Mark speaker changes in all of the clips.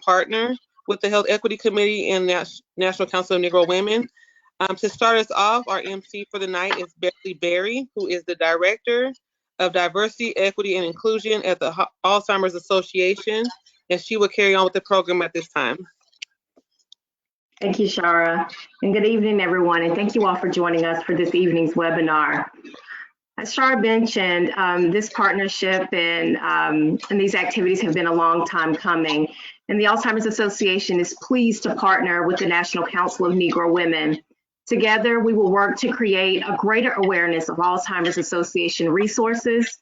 Speaker 1: partner with the Health Equity Committee and National Council of Negro Women. To start us off, our MC for the night is Beverly Berry, who is the Director of Diversity, Equity, and Inclusion at the Alzheimer's Association, and she will carry on with the program at this time.
Speaker 2: Thank you, Shara, and good evening, everyone, and thank you all for joining us for this evening's webinar. As Shara mentioned, this partnership and these activities have been a long time coming, and the Alzheimer's Association is pleased to partner with the National Council of Negro Women. Together, we will work to create a greater awareness of Alzheimer's Association resources,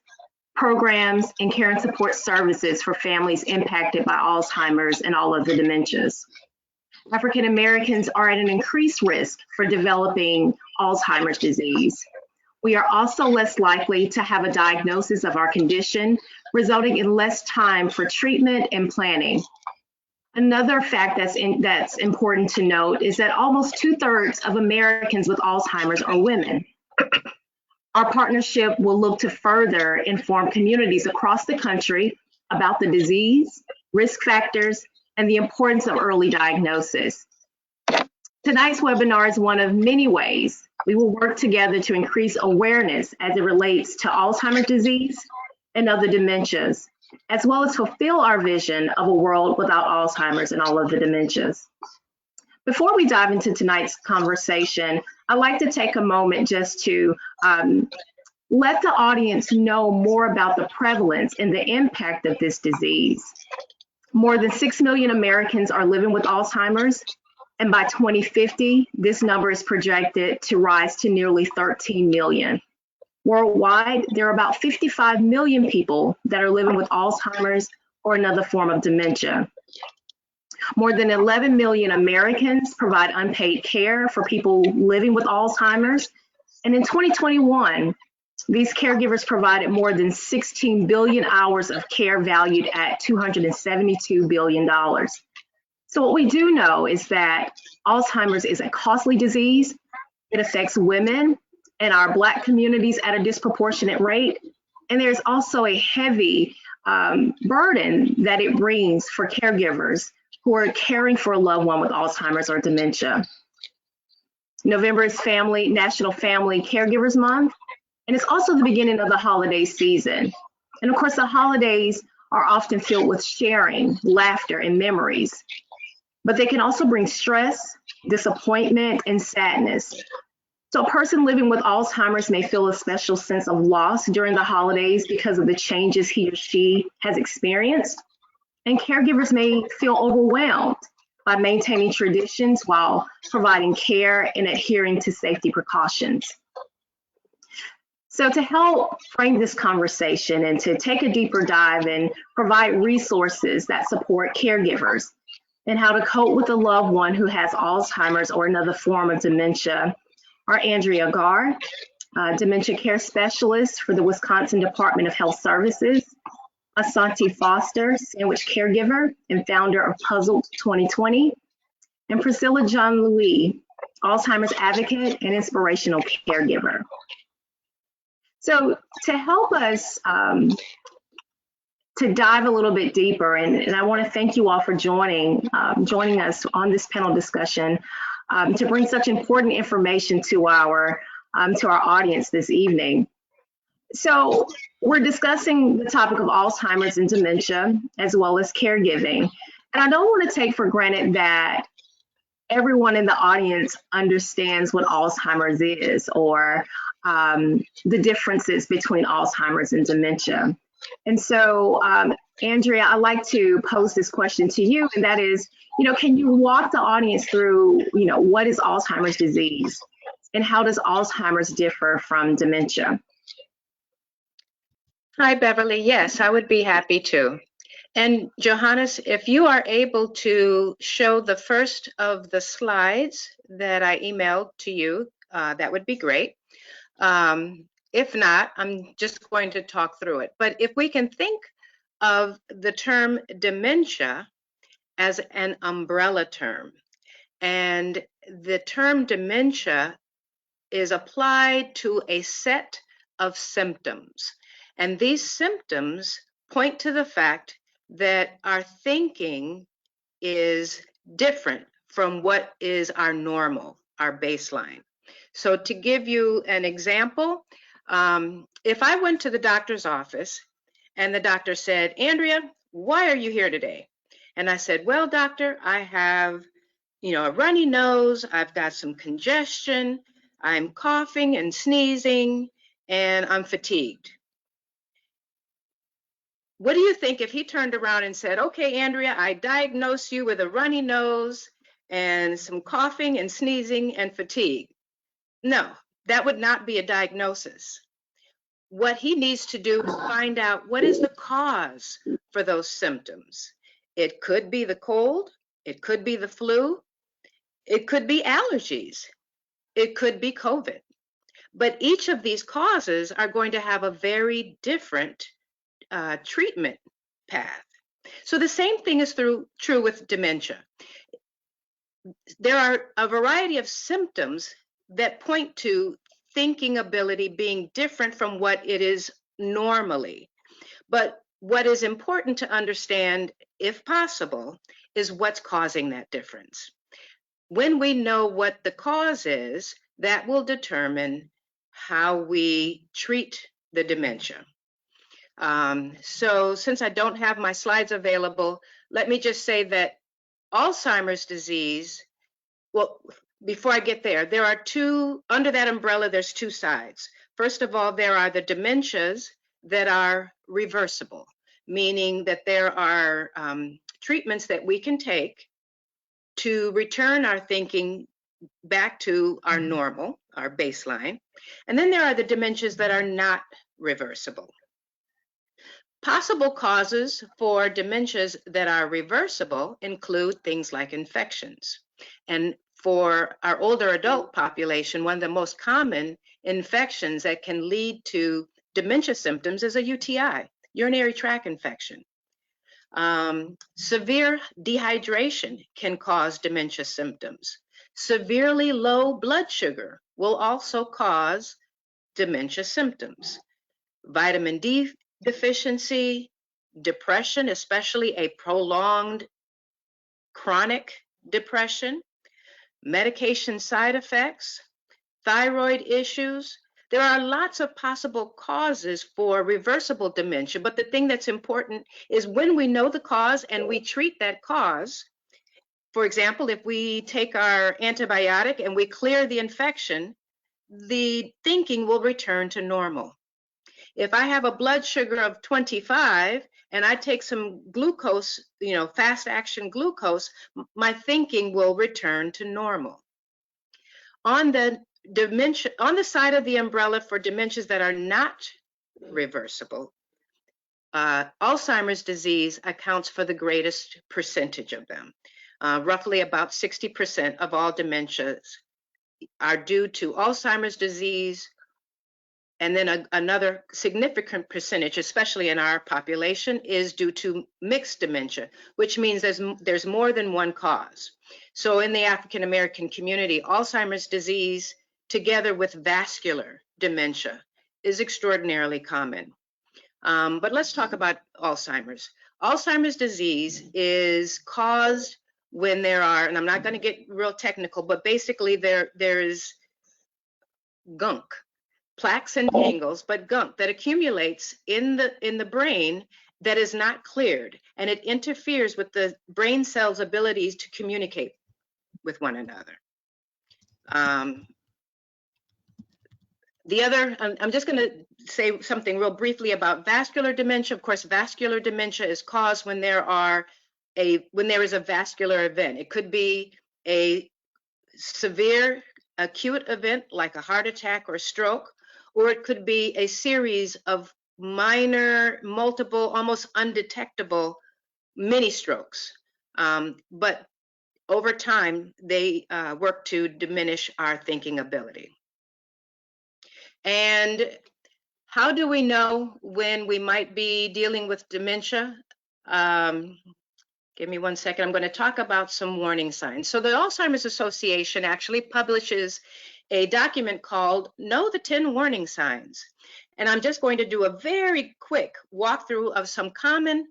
Speaker 2: programs, and care and support services for families impacted by Alzheimer's and all other dementias. African Americans are at an increased risk for developing Alzheimer's disease. We are also less likely to have a diagnosis of our condition, resulting in less time for treatment and planning. Another fact that's important to note is that almost 2/3 of Americans with Alzheimer's are women. Our partnership will look to further inform communities across the country about the disease, risk factors, and the importance of early diagnosis. Tonight's webinar is one of many ways we will work together to increase awareness as it relates to Alzheimer's disease and other dementias, as well as fulfill our vision of a world without Alzheimer's and all of the dementias. Before we dive into tonight's conversation, I'd like to take a moment just to let the audience know more about the prevalence and the impact of this disease. More than 6 million Americans are living with Alzheimer's, and by 2050, this number is projected to rise to nearly 13 million. Worldwide, there are about 55 million people that are living with Alzheimer's or another form of dementia. More than 11 million Americans provide unpaid care for people living with Alzheimer's, and in 2021, these caregivers provided more than 16 billion hours of care valued at $272 billion. So what we do know is that Alzheimer's is a costly disease. It affects women and our Black communities at a disproportionate rate. And there's also a heavy burden that it brings for caregivers who are caring for a loved one with Alzheimer's or dementia. November is National Family Caregivers Month. And it's also the beginning of the holiday season. And of course, the holidays are often filled with sharing, laughter, and memories. But they can also bring stress, disappointment, and sadness. So a person living with Alzheimer's may feel a special sense of loss during the holidays because of the changes he or she has experienced. And caregivers may feel overwhelmed by maintaining traditions while providing care and adhering to safety precautions. So to help frame this conversation and to take a deeper dive and provide resources that support caregivers and how to cope with a loved one who has Alzheimer's or another form of dementia are Andrea Garr, Dementia Care Specialist for the Wisconsin Department of Health Services, Asante Foster, Sandwich Caregiver and founder of Puzzled 2020, and Priscilla John Louis, Alzheimer's advocate and inspirational caregiver. So to help us to dive a little bit deeper, and I want to thank you all for joining us on this panel discussion to bring such important information to our audience this evening. So we're discussing the topic of Alzheimer's and dementia, as well as caregiving. And I don't want to take for granted that everyone in the audience understands what Alzheimer's is or the differences between Alzheimer's and dementia. And so, Andrea, I'd like to pose this question to you, and that is, can you walk the audience through, what is Alzheimer's disease and how does Alzheimer's differ from dementia?
Speaker 3: Hi, Beverly. Yes, I would be happy to. And Johannes, if you are able to show the first of the slides that I emailed to you, that would be great. If not, I'm just going to talk through it. But if we can think of the term dementia as an umbrella term, and the term dementia is applied to a set of symptoms. And these symptoms point to the fact that our thinking is different from what is our normal, our baseline. So to give you an example, if I went to the doctor's office and the doctor said, Andrea, why are you here today? And I said, well, doctor, I have, a runny nose, I've got some congestion, I'm coughing and sneezing, and I'm fatigued. What do you think if he turned around and said, okay, Andrea, I diagnose you with a runny nose and some coughing and sneezing and fatigue? No, that would not be a diagnosis. What he needs to do is find out what is the cause for those symptoms. It could be the cold, it could be the flu, it could be allergies, it could be COVID. But each of these causes are going to have a very different treatment path. So the same thing is true with dementia. There are a variety of symptoms that point to thinking ability being different from what it is normally. But what is important to understand, if possible, is what's causing that difference. When we know what the cause is, that will determine how we treat the dementia. So since I don't have my slides available, let me just say that Alzheimer's disease, well, before I get there, there are under that umbrella, there's two sides. First of all, there are the dementias that are reversible, meaning that there are treatments that we can take to return our thinking back to our normal, our baseline. And then there are the dementias that are not reversible. Possible causes for dementias that are reversible include things like infections. And for our older adult population, one of the most common infections that can lead to dementia symptoms is a UTI, urinary tract infection. Severe dehydration can cause dementia symptoms. Severely low blood sugar will also cause dementia symptoms. Vitamin D deficiency, depression, especially a prolonged chronic depression, medication side effects, thyroid issues. There are lots of possible causes for reversible dementia, but the thing that's important is when we know the cause and we treat that cause. For example, if we take our antibiotic and we clear the infection, the thinking will return to normal. If I have a blood sugar of 25 and I take some glucose, fast action glucose, my thinking will return to normal. On the side of the umbrella for dementias that are not reversible, Alzheimer's disease accounts for the greatest percentage of them. Roughly about 60% of all dementias are due to Alzheimer's disease. And then another significant percentage, especially in our population, is due to mixed dementia, which means there's more than one cause. So in the African American community, Alzheimer's disease together with vascular dementia is extraordinarily common. But let's talk about Alzheimer's. Alzheimer's disease is caused when there are, and I'm not going to get real technical, but basically there is gunk, plaques and tangles, but gunk that accumulates in the brain that is not cleared, and it interferes with the brain cells' abilities to communicate with one another. I'm just going to say something real briefly about vascular dementia. Of course, vascular dementia is caused when there is a vascular event. It could be a severe acute event like a heart attack or stroke, or it could be a series of minor, multiple, almost undetectable mini strokes. But over time, they work to diminish our thinking ability. And how do we know when we might be dealing with dementia? Give me one second. I'm going to talk about some warning signs. So the Alzheimer's Association actually publishes a document called Know the 10 Warning Signs. And I'm just going to do a very quick walkthrough of some common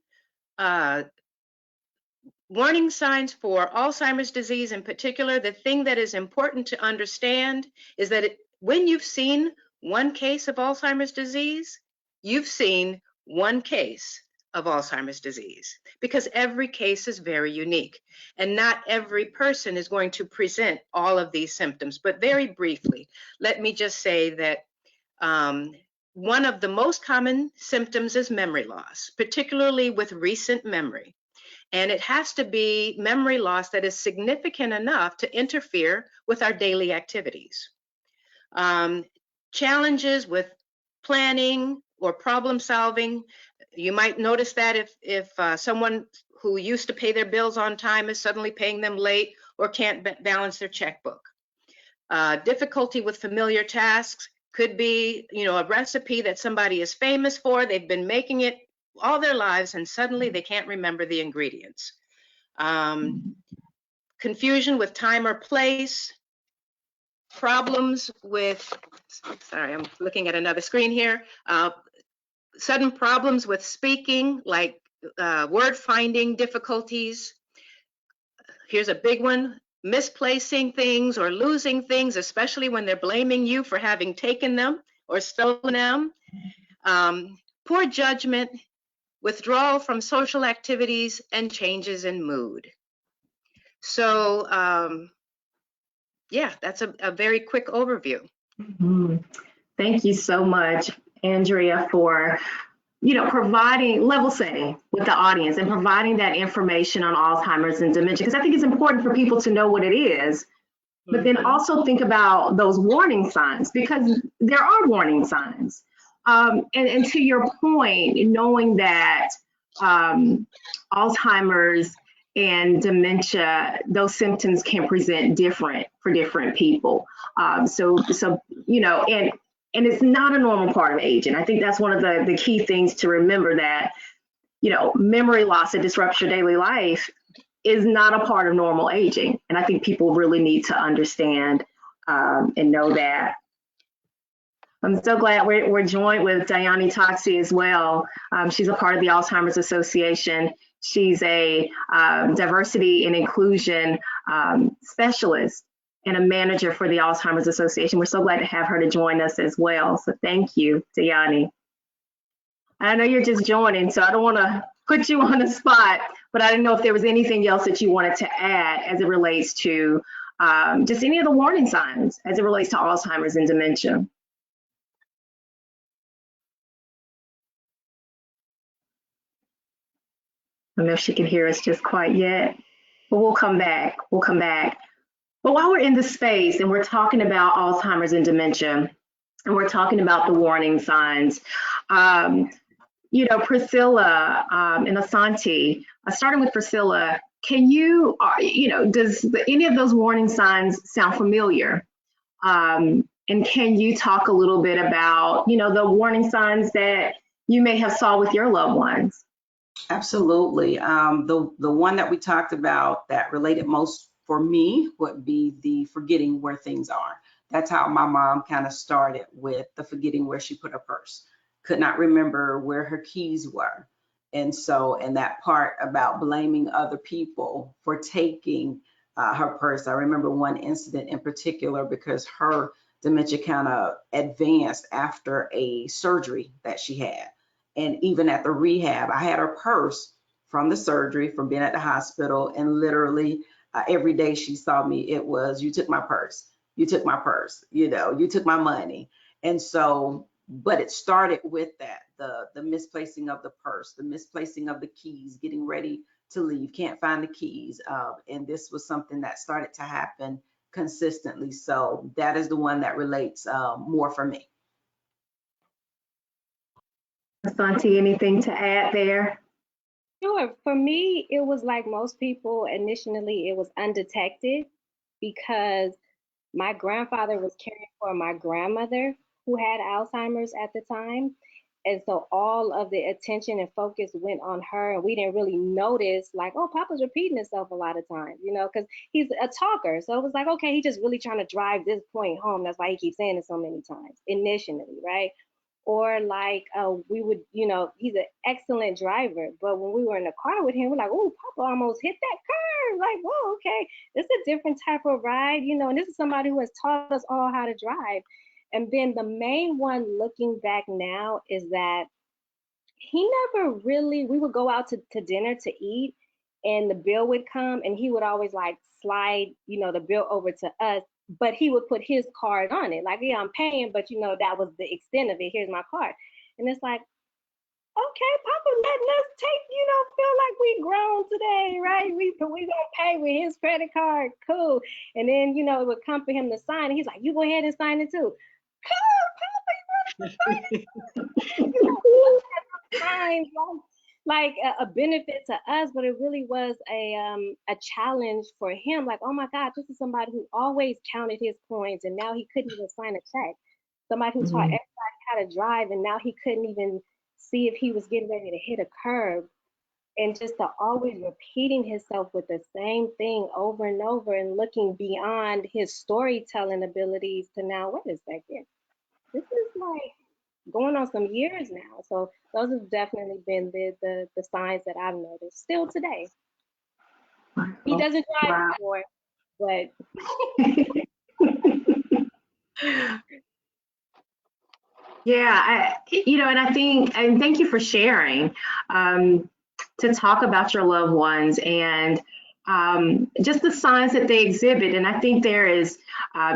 Speaker 3: warning signs for Alzheimer's disease in particular, the thing that is important to understand is that when you've seen one case of Alzheimer's disease, you've seen one case of Alzheimer's disease, because every case is very unique and not every person is going to present all of these symptoms. But very briefly, let me just say that one of the most common symptoms is memory loss, particularly with recent memory. And it has to be memory loss that is significant enough to interfere with our daily activities. Challenges with planning or problem solving. You might notice that if someone who used to pay their bills on time is suddenly paying them late or can't balance their checkbook. Difficulty with familiar tasks could be, a recipe that somebody is famous for. They've been making it all their lives and suddenly they can't remember the ingredients. Confusion with time or place, problems with, sorry, I'm looking at another screen here. Sudden problems with speaking, like word finding difficulties. Here's a big one, misplacing things or losing things, especially when they're blaming you for having taken them or stolen them. Poor judgment, withdrawal from social activities, and changes in mood. So yeah, that's a very quick overview.
Speaker 2: Thank you so much, Andrea, for providing level setting with the audience and providing that information on Alzheimer's and dementia, because I think it's important for people to know what it is, but then also think about those warning signs, because there are warning signs. And to your point, knowing that Alzheimer's and dementia, those symptoms can present different for different people. So and it's not a normal part of aging. I think that's one of the key things to remember, that, memory loss that disrupts your daily life is not a part of normal aging. And I think people really need to understand and know that. I'm so glad we're joined with Dayani Toxie as well. She's a part of the Alzheimer's Association. She's a diversity and inclusion specialist and a manager for the Alzheimer's Association. We're so glad to have her to join us as well. So thank you, Dayani. I know you're just joining, so I don't want to put you on the spot, but I didn't know if there was anything else that you wanted to add as it relates to just any of the warning signs as it relates to Alzheimer's and dementia. I don't know if she can hear us just quite yet, but we'll come back. We'll come back. But while we're in the space and we're talking about Alzheimer's and dementia, and we're talking about the warning signs, Priscilla and Asante, starting with Priscilla, can you, does any of those warning signs sound familiar? And can you talk a little bit about, the warning signs that you may have saw with your loved ones?
Speaker 4: Absolutely. The one that we talked about that related most for me would be the forgetting where things are. That's how my mom kind of started, with the forgetting where she put her purse. Could not remember where her keys were. And that part about blaming other people for taking her purse. I remember one incident in particular because her dementia kind of advanced after a surgery that she had. And even at the rehab, I had her purse from the surgery, from being at the hospital, and literally every day she saw me, it was, you took my purse, you took my purse, you took my money. And so, but it started with that, the misplacing of the purse, the misplacing of the keys, getting ready to leave, can't find the keys. And this was something that started to happen consistently. So that is the one that relates more for me.
Speaker 2: Asante, anything to add there?
Speaker 5: Sure. For me, it was like most people, initially it was undetected because my grandfather was caring for my grandmother who had Alzheimer's at the time. And so all of the attention and focus went on her, and we didn't really notice, like, oh, Papa's repeating himself a lot of times, because he's a talker. So it was like, okay, he's just really trying to drive this point home. That's why he keeps saying it so many times initially, right? Or like we would, he's an excellent driver, but when we were in the car with him, we're like, oh, Papa almost hit that curve. Like, whoa, okay, this is a different type of ride, and this is somebody who has taught us all how to drive. And then the main one looking back now is that he never really, we would go out to dinner to eat, and the bill would come, and he would always like slide, the bill over to us, but he would put his card on it. Like, yeah, I'm paying, but that was the extent of it. Here's my card. And it's like, okay, Papa letting us take, feel like we grown today, right? We gonna pay with his credit card, cool. And then, it would come for him to sign, and he's like, you go ahead and sign it too. Cool, Papa, you want to sign it? Signs like a benefit to us, but it really was a challenge for him. Like, oh my God, this is somebody who always counted his coins, and now he couldn't even sign a check. Somebody who taught everybody how to drive, and now he couldn't even see if he was getting ready to hit a curb. And just to always repeating himself with the same thing over and over, and looking beyond his storytelling abilities to now, wait a second, this is like going on some years now. So those have definitely been the signs that I've noticed still today. He doesn't drive anymore, but
Speaker 2: Yeah, and I think, and thank you for sharing, to talk about your loved ones and just the signs that they exhibit. And I think there is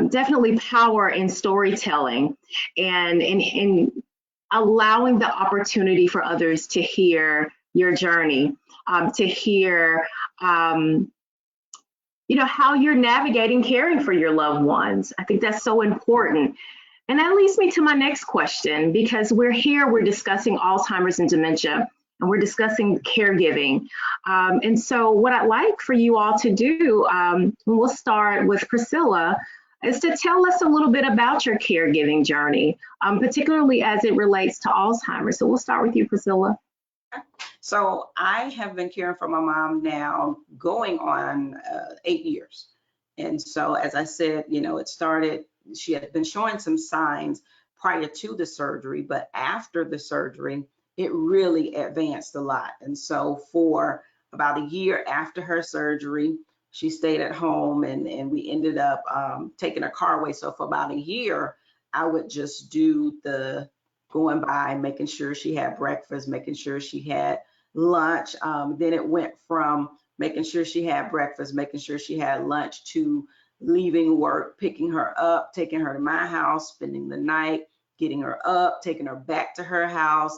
Speaker 2: definitely power in storytelling and in allowing the opportunity for others to hear your journey, to hear, how you're navigating caring for your loved ones. I think that's so important. And that leads me to my next question, because we're discussing Alzheimer's and dementia, and we're discussing caregiving. And so what I'd like for you all to do, we'll start with Priscilla, is to tell us a little bit about your caregiving journey, particularly as it relates to Alzheimer's. So we'll start with you, Priscilla.
Speaker 4: So I have been caring for my mom now going on 8 years. And so, as I said, it started, she had been showing some signs prior to the surgery, but after the surgery, it really advanced a lot. And so for about a year after her surgery, she stayed at home, and we ended up taking her car away. So for about a year, I would just do the going by, making sure she had breakfast, making sure she had lunch. Then it went from making sure she had breakfast, making sure she had lunch, to leaving work, picking her up, taking her to my house, spending the night, getting her up, taking her back to her house,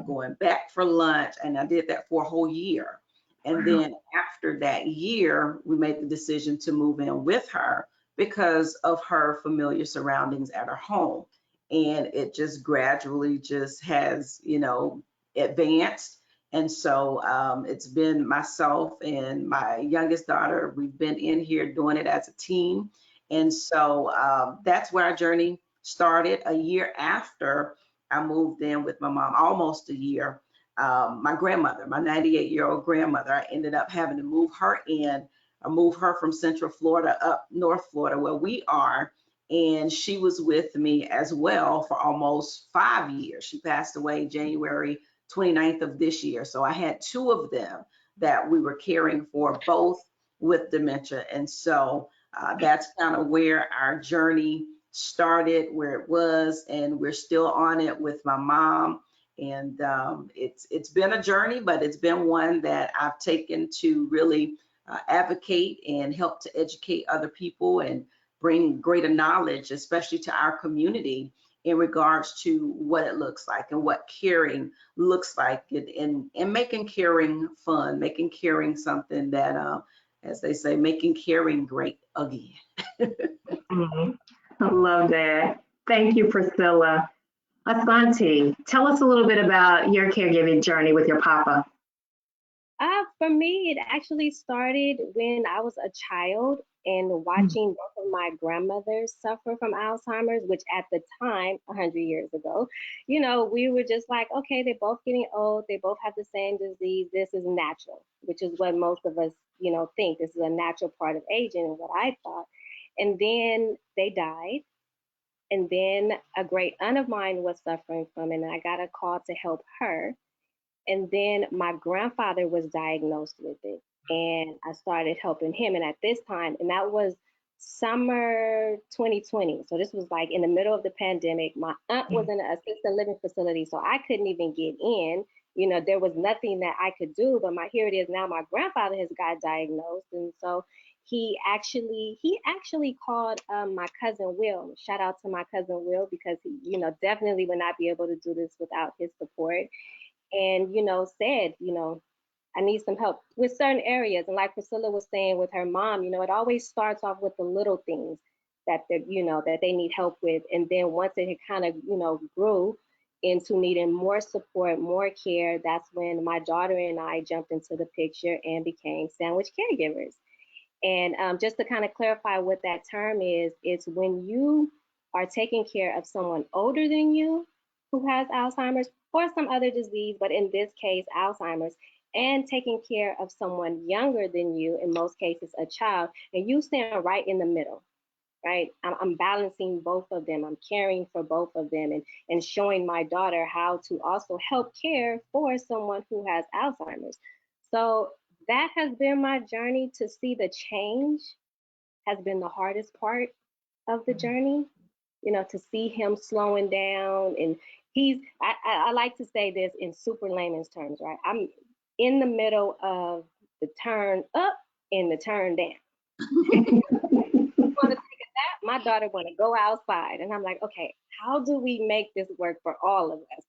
Speaker 4: going back for lunch. And I did that for a whole year. And then after that year, we made the decision to move in with her because of her familiar surroundings at her home. And it just gradually just has, advanced. And so it's been myself and my youngest daughter. We've been in here doing it as a team. And so that's where our journey started. A year after I moved in with my mom, almost a year, my grandmother, my 98-year-old grandmother, I ended up having to move her in, or move her from Central Florida up North Florida where we are. And she was with me as well for almost 5 years. She passed away January 29th of this year. So I had two of them that we were caring for, both with dementia. And so that's kind of where our journey started, where it was, and we're still on it with my mom. And it's been a journey, but it's been one that I've taken to really advocate and help to educate other people and bring greater knowledge, especially to our community, in regards to what it looks like and what caring looks like, and making caring fun, making caring something that, as they say, making caring great again.
Speaker 2: I love that. Thank you, Priscilla. Asante, tell us a little bit about your caregiving journey with your papa.
Speaker 5: For me, it actually started when I was a child and watching both of my grandmothers suffer from Alzheimer's, which at the time, 100 years ago, we were just like, okay, they're both getting old. They both have the same disease. This is natural, which is what most of us, think. This is a natural part of aging, and what I thought. And then they died. And then a great aunt of mine was suffering from it, and I got a call to help her. And then my grandfather was diagnosed with it, and I started helping him. And at this time, and that was summer 2020. So this was like in the middle of the pandemic. My aunt was in an assisted living facility, so I couldn't even get in. You know, there was nothing that I could do. But here it is now. My grandfather has got diagnosed, and so he actually called my cousin Will. Shout out to my cousin Will, because he, definitely would not be able to do this without his support. And said, I need some help with certain areas. And like Priscilla was saying with her mom, it always starts off with the little things that they need help with. And then once it kind of, grew into needing more support, more care, that's when my daughter and I jumped into the picture and became sandwich caregivers. And just to kind of clarify what that term is, it's when you are taking care of someone older than you who has Alzheimer's or some other disease, but in this case, Alzheimer's, and taking care of someone younger than you, in most cases, a child, and you stand right in the middle, right? I'm balancing both of them. I'm caring for both of them, and showing my daughter how to also help care for someone who has Alzheimer's. So that has been my journey. To see the change has been the hardest part of the journey, to see him slowing down. And I like to say this in super layman's terms, right? I'm in the middle of the turn up and the turn down. Want to take a nap? My daughter want to go outside, and I'm like, okay, how do we make this work for all of us?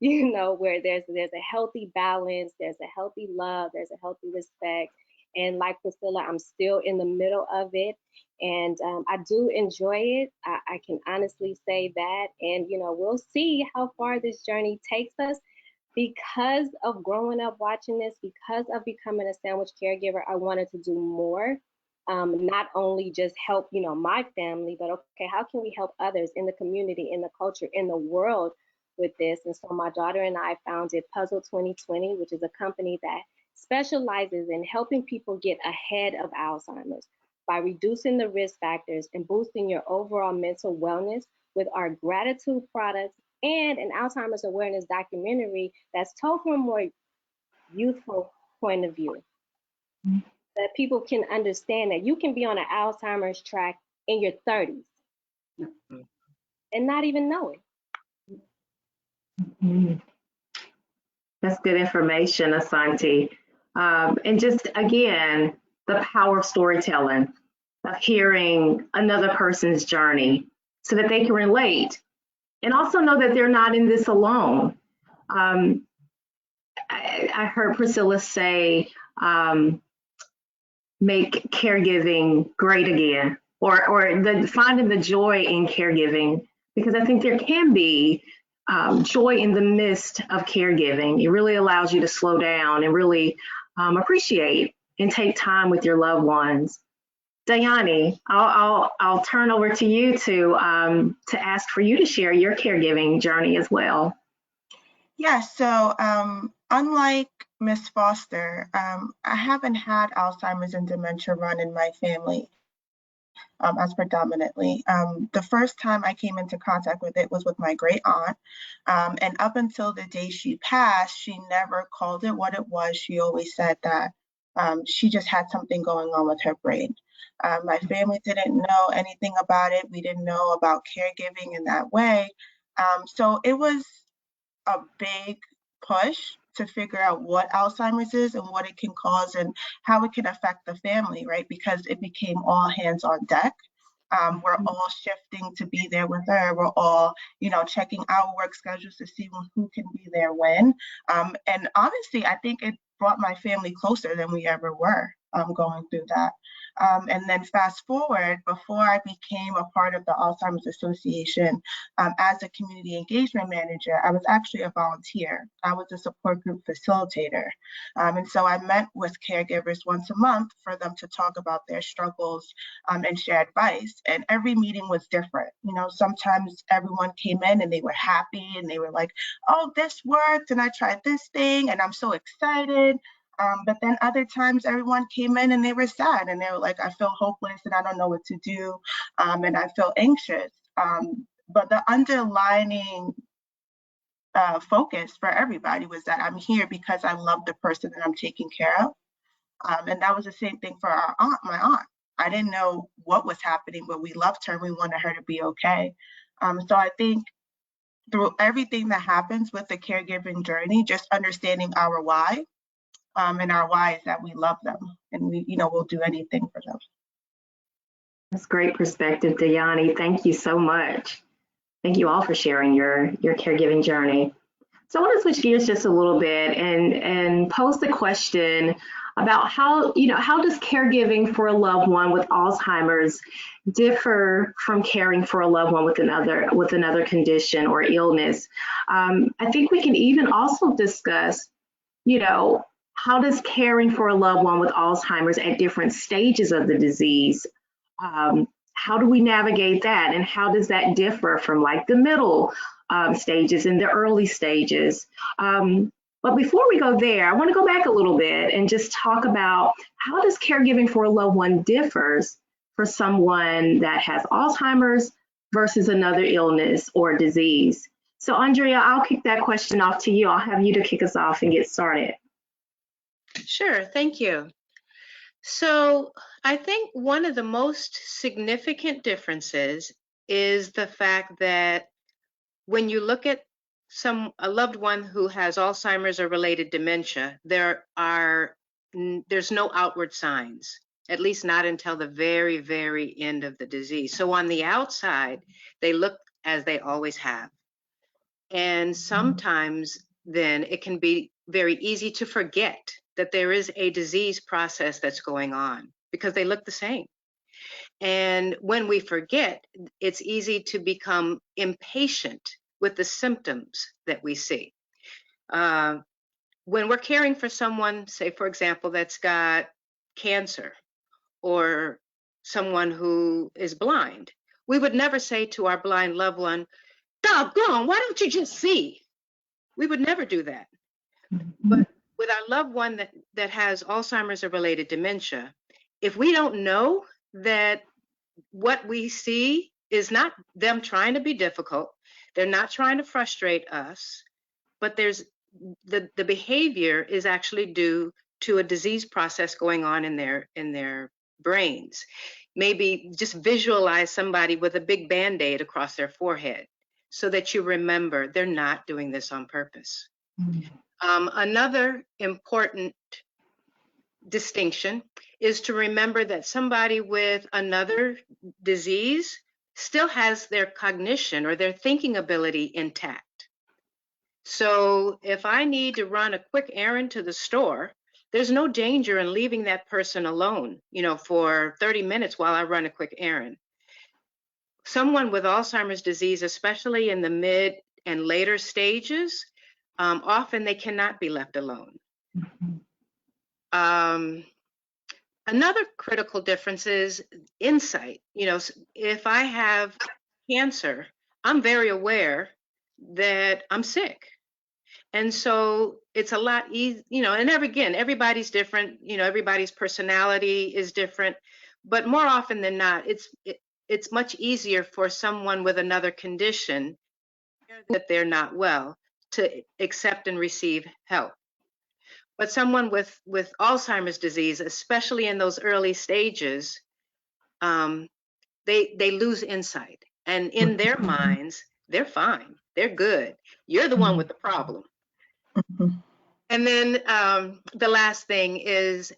Speaker 5: Where there's a healthy balance, there's a healthy love, there's a healthy respect. And like Priscilla, I'm still in the middle of it, and I do enjoy it. I can honestly say that, and we'll see how far this journey takes us. Because of growing up watching this, because of becoming a sandwich caregiver, I wanted to do more. Not only just help, my family, but okay, how can we help others in the community, in the culture, in the world with this? And so my daughter and I founded Puzzle 2020, which is a company that specializes in helping people get ahead of Alzheimer's by reducing the risk factors and boosting your overall mental wellness with our gratitude products and an Alzheimer's awareness documentary that's told from a more youthful point of view. That people can understand that you can be on an Alzheimer's track in your 30s and not even know it.
Speaker 2: That's good information, Asante. And just again, the power of storytelling, of hearing another person's journey so that they can relate and also know that they're not in this alone. I heard Priscilla say, make caregiving great again, or finding the joy in caregiving, because I think there can be joy in the midst of caregiving. It really allows you to slow down and really appreciate and take time with your loved ones. Dayani, I'll turn over to you to ask for you to share your caregiving journey as well.
Speaker 6: Yeah, so unlike Miss Foster, I haven't had Alzheimer's and dementia run in my family as predominantly. The first time I came into contact with it was with my great aunt. And up until the day she passed, she never called it what it was. She always said that she just had something going on with her brain. My family didn't know anything about it. We didn't know about caregiving in that way. So it was a big push to figure out what Alzheimer's is and what it can cause and how it can affect the family, right? Because it became all hands on deck. We're all shifting to be there with her. We're all, checking our work schedules to see who can be there when. And honestly, I think it brought my family closer than we ever were going through that. And then fast forward, before I became a part of the Alzheimer's Association as a community engagement manager, I was actually a volunteer. I was a support group facilitator. And so I met with caregivers once a month for them to talk about their struggles and share advice. And every meeting was different. Sometimes everyone came in and they were happy and they were like, oh, this worked and I tried this thing and I'm so excited. But then other times everyone came in and they were sad and they were like, I feel hopeless and I don't know what to do and I feel anxious. but the underlining focus for everybody was that I'm here because I love the person that I'm taking care of. And that was the same thing for our aunt, my aunt. I didn't know what was happening, but we loved her and we wanted her to be okay. So I think through everything that happens with the caregiving journey, just understanding our why, and our why is that we love them and we, we'll do anything for them.
Speaker 2: That's great perspective, Dayani. Thank you so much. Thank you all for sharing your caregiving journey. So I want to switch gears just a little bit and pose the question about how does caregiving for a loved one with Alzheimer's differ from caring for a loved one with another condition or illness? I think we can even also discuss, how does caring for a loved one with Alzheimer's at different stages of the disease, how do we navigate that, and how does that differ from like the middle stages and the early stages? But before we go there, I want to go back a little bit and just talk about how does caregiving for a loved one differs for someone that has Alzheimer's versus another illness or disease. So Andrea, I'll kick that question off to you. I'll have you to kick us off and get started.
Speaker 3: Sure, thank you. So I think one of the most significant differences is the fact that when you look at a loved one who has Alzheimer's or related dementia, there's no outward signs, at least not until the very, very end of the disease. So on the outside, they look as they always have. And sometimes then it can be very easy to forget that there is a disease process that's going on because they look the same. And when we forget, it's easy to become impatient with the symptoms that we see. When we're caring for someone, say, for example, that's got cancer or someone who is blind, we would never say to our blind loved one, "Doggone, why don't you just see?" We would never do that. But with our loved one that has Alzheimer's or related dementia, if we don't know that what we see is not them trying to be difficult, they're not trying to frustrate us, but there's the behavior is actually due to a disease process going on in their brains. Maybe just visualize somebody with a big Band-Aid across their forehead so that you remember they're not doing this on purpose. Another important distinction is to remember that somebody with another disease still has their cognition or their thinking ability intact. So if I need to run a quick errand to the store, there's no danger in leaving that person alone, for 30 minutes while I run a quick errand. Someone with Alzheimer's disease, especially in the mid and later stages, often they cannot be left alone. Another critical difference is insight. If I have cancer, I'm very aware that I'm sick. And so it's a lot easier, and everybody's different, everybody's personality is different, but more often than not, it's much easier for someone with another condition that they're not well to accept and receive help. But someone with Alzheimer's disease, especially in those early stages, they lose insight. And in their minds, they're fine. They're good. You're the one with the problem. And then the last thing is,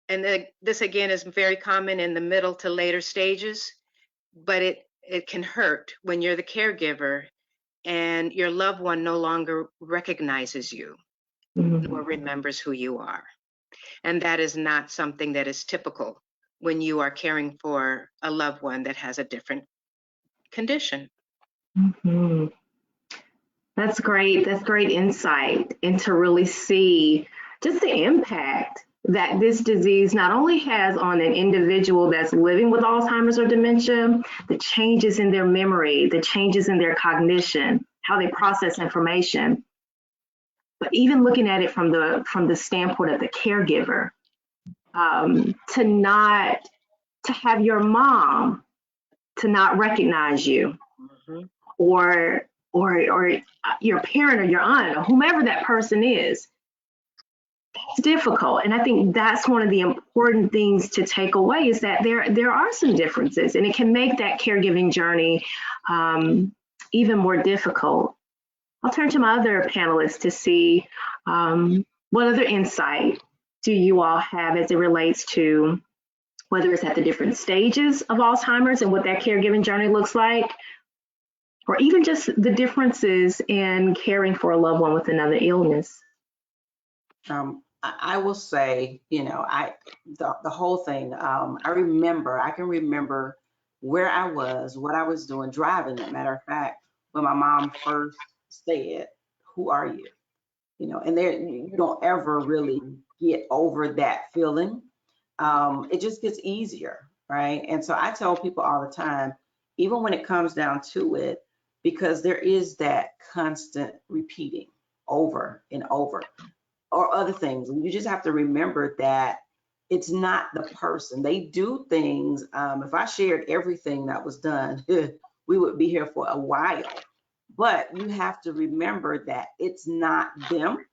Speaker 3: and this again is very common in the middle to later stages, but it can hurt when you're the caregiver and your loved one no longer recognizes you or remembers who you are. And that is not something that is typical when you are caring for a loved one that has a different condition.
Speaker 2: That's great. That's great insight, and to really see just the impact that this disease not only has on an individual that's living with Alzheimer's or dementia, the changes in their memory, the changes in their cognition, how they process information, but even looking at it from the standpoint of the caregiver, to have your mom to not recognize you, or your parent or your aunt or whomever that person is. It's difficult. And I think that's one of the important things to take away is that there are some differences, and it can make that caregiving journey even more difficult. I'll turn to my other panelists to see what other insight do you all have as it relates to whether it's at the different stages of Alzheimer's and what that caregiving journey looks like, or even just the differences in caring for a loved one with another illness.
Speaker 4: I will say, you know, the whole thing, I can remember where I was, what I was doing, driving. As a matter of fact, when my mom first said, "Who are you?" You know, and there, you don't ever really get over that feeling. It just gets easier, right? And so I tell people all the time, even when it comes down to it, because there is that constant repeating over and over, or other things. And you just have to remember that it's not the person. They do things. If I shared everything that was done, we would be here for a while. But you have to remember that it's not them,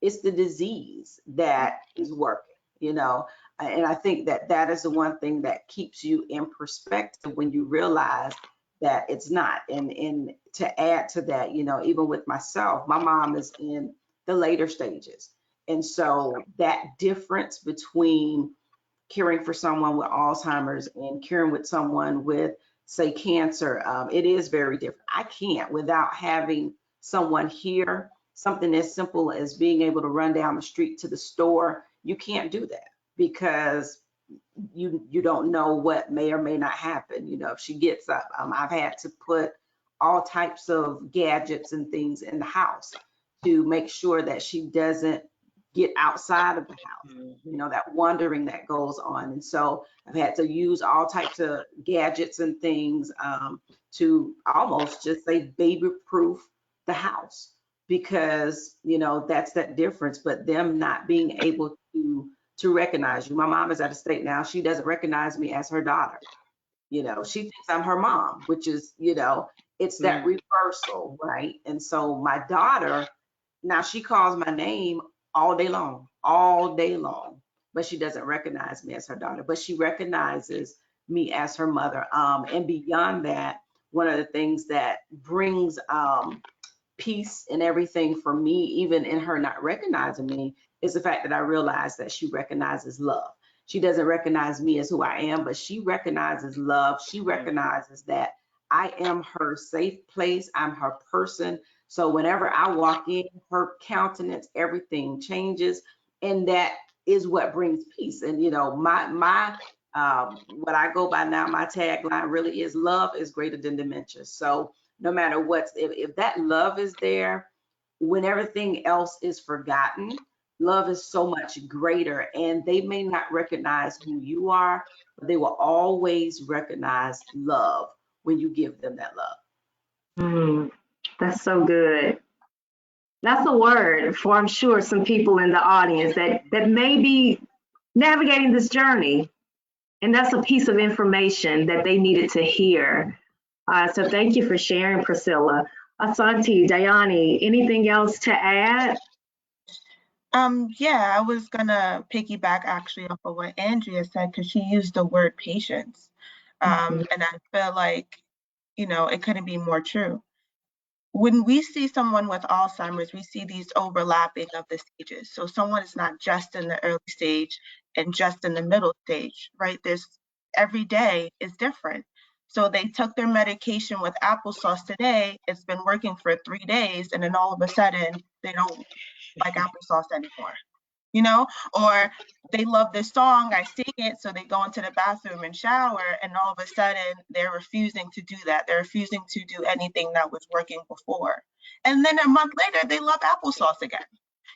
Speaker 4: it's the disease that is working, you know. And I think that that is the one thing that keeps you in perspective when you realize that it's not. And to add to that, you know, even with myself, my mom is in the later stages. And so that difference between caring for someone with Alzheimer's and caring with someone with, say, cancer, it is very different. I can't, without having someone here, something as simple as being able to run down the street to the store, you can't do that because you don't know what may or may not happen. You know, if she gets up, I've had to put all types of gadgets and things in the house to make sure that she doesn't get outside of the house, you know, that wandering that goes on. And so I've had to use all types of gadgets and things to almost just say baby proof the house, because, you know, that's that difference. But them not being able to recognize you. My mom is at a state now, she doesn't recognize me as her daughter. You know, she thinks I'm her mom, which is, you know, it's that reversal, right? And so my daughter, now she calls my name all day long, but she doesn't recognize me as her daughter, but she recognizes me as her mother. And beyond that, one of the things that brings peace and everything for me, even in her not recognizing me, is the fact that I realize that she recognizes love. She doesn't recognize me as who I am, but she recognizes love. She recognizes that I am her safe place. I'm her person. So whenever I walk in, her countenance, everything changes. And that is what brings peace. And, you know, my what I go by now, my tagline really is love is greater than dementia. So no matter what, if that love is there, when everything else is forgotten, love is so much greater. And they may not recognize who you are, but they will always recognize love when you give them that love.
Speaker 2: That's so good. That's a word for, I'm sure, some people in the audience that may be navigating this journey. And that's a piece of information that they needed to hear. So thank you for sharing, Priscilla. Asante, Dayani, anything else to add?
Speaker 6: Yeah, I was gonna piggyback actually off of what Andrea said, because she used the word patience. And I feel like, you know, it couldn't be more true. When we see someone with Alzheimer's, we see these overlapping of the stages. So someone is not just in the early stage and just in the middle stage, right? There's every day is different. So they took their medication with applesauce today, it's been working for 3 days, and then all of a sudden they don't like applesauce anymore, you know? Or they love this song, I sing it, so they go into the bathroom and shower, and all of a sudden they're refusing to do that. They're refusing to do anything that was working before. And then a month later, they love applesauce again,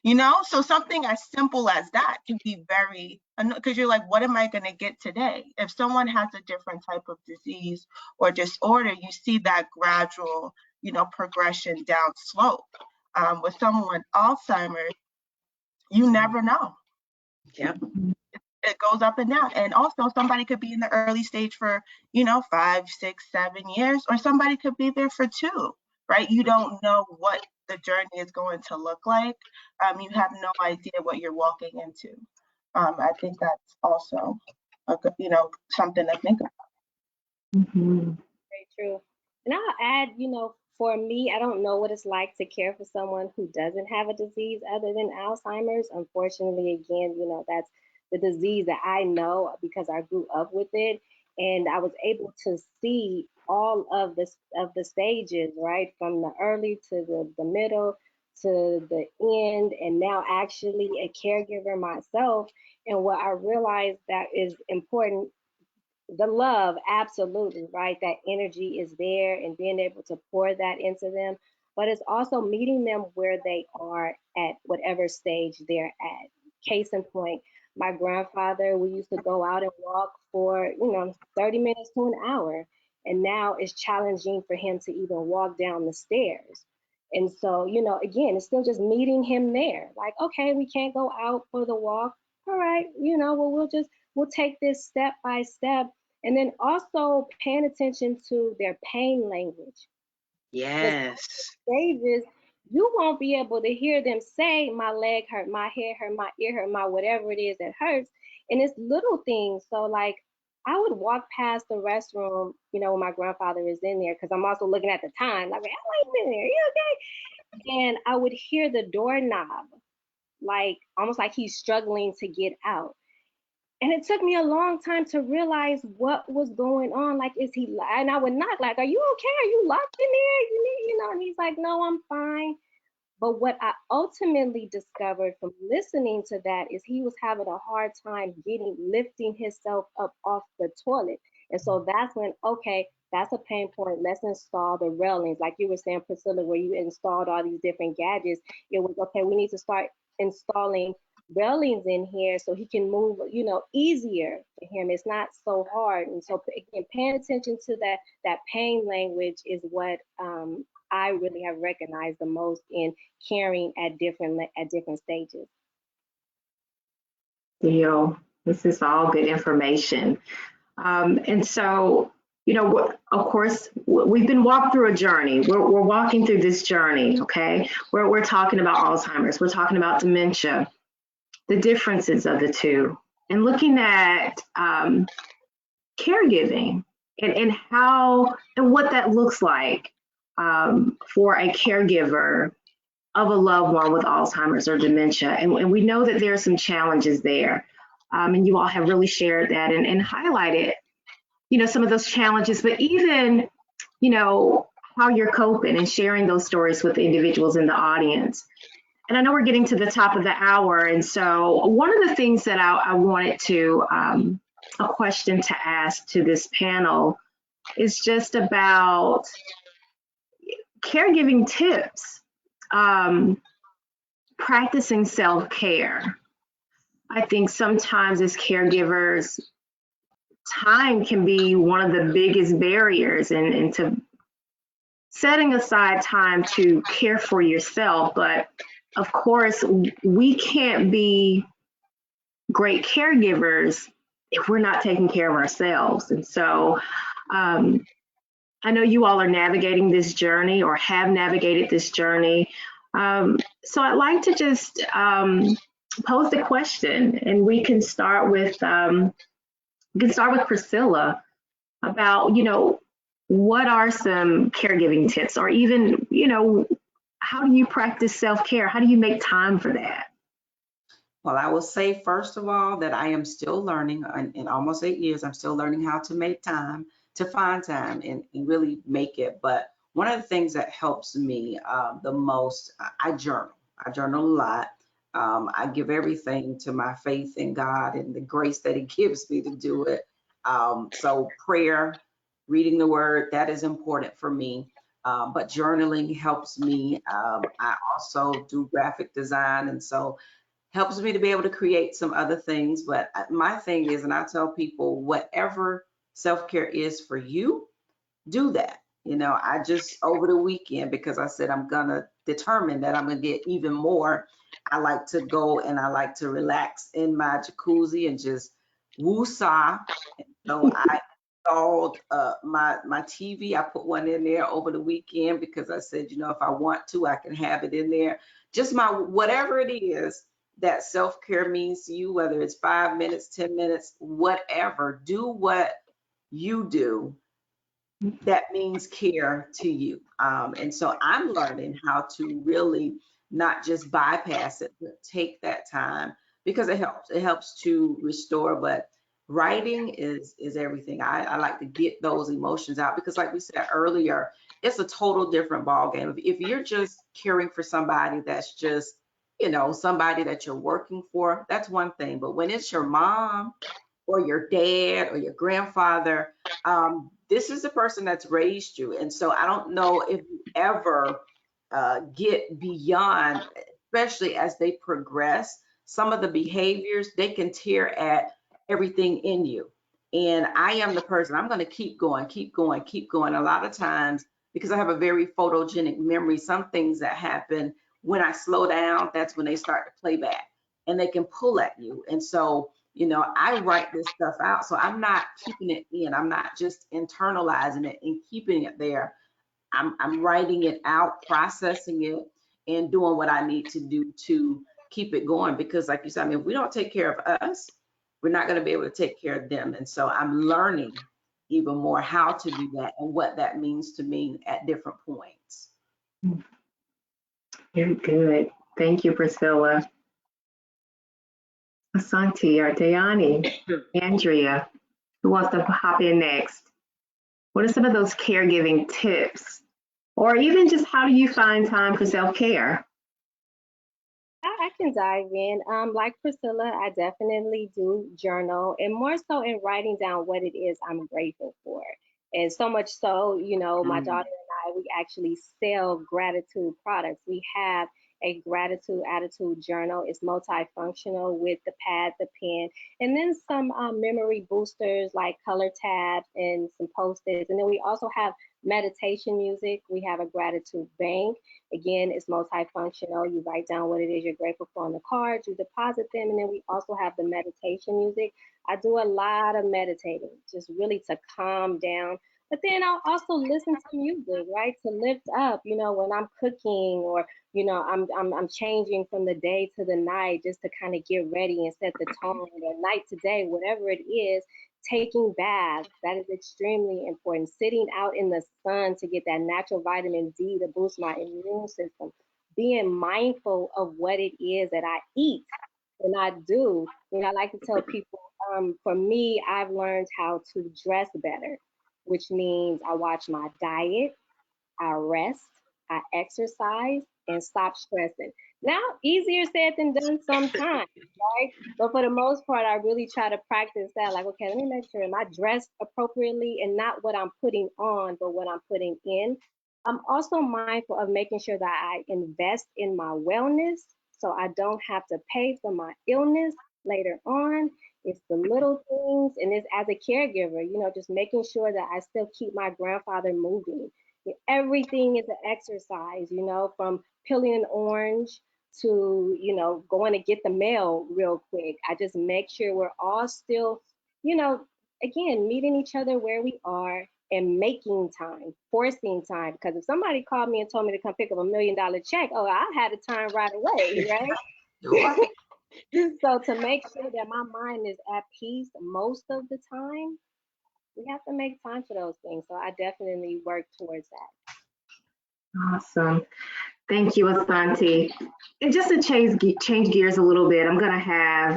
Speaker 6: you know? So something as simple as that can be very, because you're like, what am I gonna get today? If someone has a different type of disease or disorder, you see that gradual, you know, progression down slope. With someone with Alzheimer's, you never know.
Speaker 3: Yep.
Speaker 6: it goes up and down. And also somebody could be in the early stage for, 5, 6, 7 years, or somebody could be there for 2, right? You don't know what the journey is going to look like. You have no idea what you're walking into. I think that's also a good, something to think about.
Speaker 2: Mhm.
Speaker 5: Very true. And I'll add, for me, I don't know what it's like to care for someone who doesn't have a disease other than Alzheimer's. Unfortunately, again, that's the disease that I know because I grew up with it, and I was able to see all of the stages, right, from the early to the middle to the end, and now actually a caregiver myself. And what I realized that is important, the love, absolutely, right? That energy is there and being able to pour that into them. But it's also meeting them where they are at whatever stage they're at. Case in point, my grandfather, we used to go out and walk for, 30 minutes to an hour. And now it's challenging for him to even walk down the stairs. And so, again, it's still just meeting him there. Like, okay, we can't go out for the walk. All right, well, we'll take this step by step, and then also paying attention to their pain language. Because
Speaker 3: Yes.
Speaker 5: stages, you won't be able to hear them say, my leg hurt, my head hurt, my ear hurt, my whatever it is that hurts. And it's little things. So, like, I would walk past the restroom, when my grandfather is in there, because I'm also looking at the time. Like, how long you been there? You okay? And I would hear the doorknob, like, almost like he's struggling to get out. And it took me a long time to realize what was going on. Like, is he, and I would knock, like, are you okay? Are you locked in there? You need, and he's like, no, I'm fine. But what I ultimately discovered from listening to that is he was having a hard time lifting himself up off the toilet. And so that's when, okay, that's a pain point. Let's install the railings. Like you were saying, Priscilla, where you installed all these different gadgets. It was, okay, we need to start installing railings in here so he can move, easier for him. It's not so hard. And so again, paying attention to that pain language is what I really have recognized the most in caring at different stages.
Speaker 2: This is all good information. And so, of course, we've been walked through a journey. We're walking through this journey, okay? We're talking about Alzheimer's. We're talking about dementia, the differences of the two, and looking at caregiving and how and what that looks like for a caregiver of a loved one with Alzheimer's or dementia. And we know that there are some challenges there. And you all have really shared that and highlighted, some of those challenges, but even, how you're coping and sharing those stories with the individuals in the audience. And I know we're getting to the top of the hour. And so one of the things that I wanted to, a question to ask to this panel is just about caregiving tips, practicing self-care. I think sometimes as caregivers, time can be one of the biggest barriers into setting aside time to care for yourself. But of course, we can't be great caregivers if we're not taking care of ourselves. And so I know you all are navigating this journey or have navigated this journey. So I'd like to just pose the question, and we can start with Priscilla about, what are some caregiving tips, or even, how do you practice self-care? How do you make time for that?
Speaker 4: Well, I will say, first of all, that I am still learning. In almost 8 years, I'm still learning how to make time, to find time and really make it. But one of the things that helps me the most, I journal. I journal a lot. I give everything to my faith in God and the grace that He gives me to do it. So prayer, reading the word, that is important for me. But journaling helps me. I also do graphic design, and so helps me to be able to create some other things. But my thing is, and I tell people, whatever self-care is for you, do that. You know, I just over the weekend, because I said I'm gonna determine that I'm gonna get even more. I like to go and I like to relax in my jacuzzi and just woo-saw. So I installed my TV. I put one in there over the weekend because I said, you know, if I want to, I can have it in there. Just my whatever it is that self-care means to you, whether it's 5 minutes, 10 minutes, whatever. Do what you do that means care to you. And so I'm learning how to really not just bypass it, but take that time because it helps. It helps to restore. But writing is everything. I like to get those emotions out because, like we said earlier, it's a total different ball game. If you're just caring for somebody that's just, you know, somebody that you're working for, that's one thing. But when it's your mom or your dad or your grandfather, this is the person that's raised you. And so I don't know if you ever get beyond, especially as they progress, some of the behaviors, they can tear at everything in you. And I am the person, I'm going to keep going, keep going, keep going. A lot of times, because I have a very photogenic memory, some things that happen when I slow down, that's when they start to play back and they can pull at you. And so, you know, I write this stuff out. So I'm not keeping it in. I'm not just internalizing it and keeping it there. I'm writing it out, processing it, and doing what I need to do to keep it going. Because like you said, I mean, if we don't take care of us, we're not going to be able to take care of them. And so I'm learning even more how to do that and what that means to me at different points.
Speaker 2: Very good. Thank you, Priscilla. Asante or Dayani, Andrea, who wants to hop in next? What are some of those caregiving tips? Or even just how do you find time for self-care?
Speaker 5: I can dive in. Like Priscilla, I definitely do journal and more so in writing down what it is I'm grateful for. And so much so, you know, my daughter and I, we actually sell gratitude products. We have a gratitude attitude journal. It's multifunctional with the pad, the pen, and then some memory boosters like color tabs and some post-its. And then we also have meditation music. We have a gratitude bank. Again, it's multifunctional. You write down what it is you're grateful for on the cards, you deposit them, and then we also have the meditation music. I do a lot of meditating, just really to calm down. But then I'll also listen to music, right, to lift up. You know, when I'm cooking or you know I'm changing from the day to the night, just to kind of get ready and set the tone. Or night to day, whatever it is. Taking baths, that is extremely important. Sitting out in the sun to get that natural vitamin D to boost my immune system. Being mindful of what it is that I eat and I do. You know, I like to tell people, for me, I've learned how to dress better, which means I watch my diet, I rest, I exercise, and stop stressing. Now, easier said than done sometimes, right? But for the most part, I really try to practice that. Like, okay, let me make sure am I dressed appropriately and not what I'm putting on, but what I'm putting in. I'm also mindful of making sure that I invest in my wellness so I don't have to pay for my illness later on. It's the little things, and it's as a caregiver, you know, just making sure that I still keep my grandfather moving. Everything is an exercise, you know, from peeling an orange to, you know, going to get the mail real quick. I just make sure we're all still, you know, again, meeting each other where we are and making time, forcing time. Because if somebody called me and told me to come pick up $1 million check, oh, I had a time right away, right? So to make sure that my mind is at peace most of the time, we have to make time for those things. So I definitely work towards that.
Speaker 2: Awesome. Thank you, Asante. And just to change gears a little bit, I'm going to have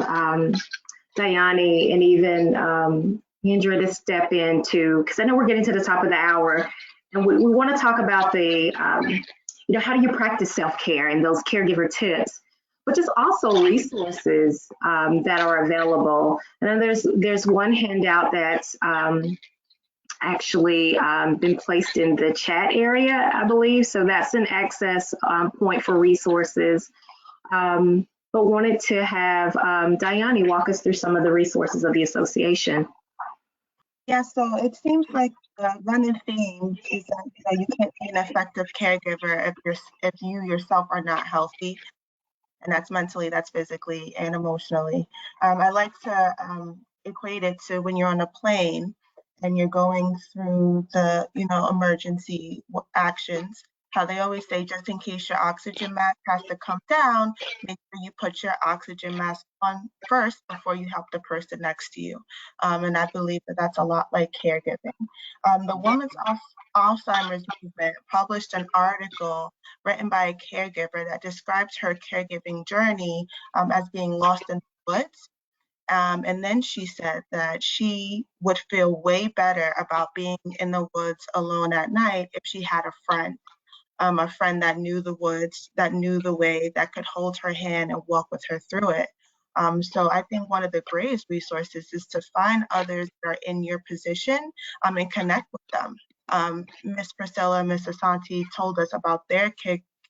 Speaker 2: Dayani and even Indra to step in too, because I know we're getting to the top of the hour, and we want to talk about the, you know, how do you practice self-care and those caregiver tips, but just also resources that are available. And then there's one handout that's actually been placed in the chat area, I believe. So that's an access point for resources. But wanted to have Dayani walk us through some of the resources of the association.
Speaker 6: Yeah, so it seems like the running theme is that you can't be an effective caregiver if you yourself are not healthy, and that's mentally, that's physically, and emotionally. I like to equate it to when you're on a plane and you're going through the emergency actions. How they always say, just in case your oxygen mask has to come down, make sure you put your oxygen mask on first before you help the person next to you. And I believe that that's a lot like caregiving. The Women's Alzheimer's Movement published an article written by a caregiver that describes her caregiving journey as being lost in the woods. And then she said that she would feel way better about being in the woods alone at night if she had a friend that knew the woods, that knew the way, that could hold her hand and walk with her through it. So I think one of the greatest resources is to find others that are in your position and connect with them. Miss Priscilla and Miss Asante told us about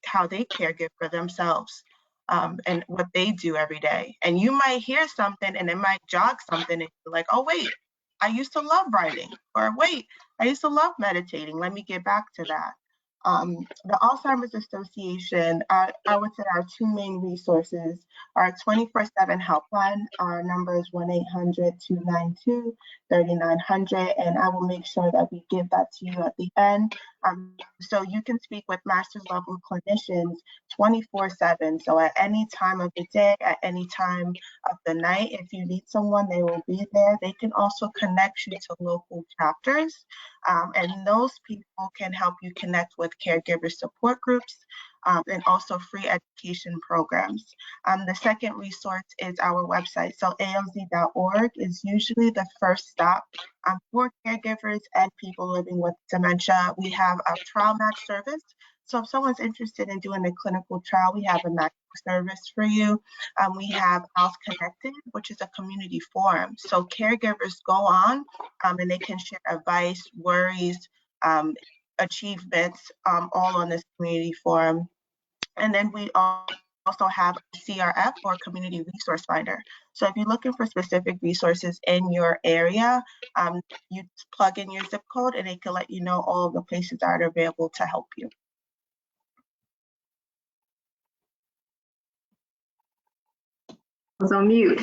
Speaker 6: how they caregive for themselves and what they do every day. And you might hear something and it might jog something and you're like, oh, wait, I used to love writing, or wait, I used to love meditating. Let me get back to that. The Alzheimer's Association, I would say our two main resources are 24/7 helpline. Our number is 1-800-292-3900, and I will make sure that we give that to you at the end. So you can speak with master's level clinicians 24/7. So at any time of the day, at any time of the night, if you need someone, they will be there. They can also connect you to local chapters. And those people can help you connect with caregiver support groups and also free education programs. The second resource is our website. So alz.org is usually the first stop for caregivers and people living with dementia. We have a trial match service. So if someone's interested in doing a clinical trial, we have a match service for you. We have Health Connected, which is a community forum. So caregivers go on and they can share advice, worries, achievements, all on this community forum. And then we also have CRF, or Community Resource Finder. So if you're looking for specific resources in your area, you plug in your zip code and it can let you know all of the places that are available to help you.
Speaker 2: I was on mute.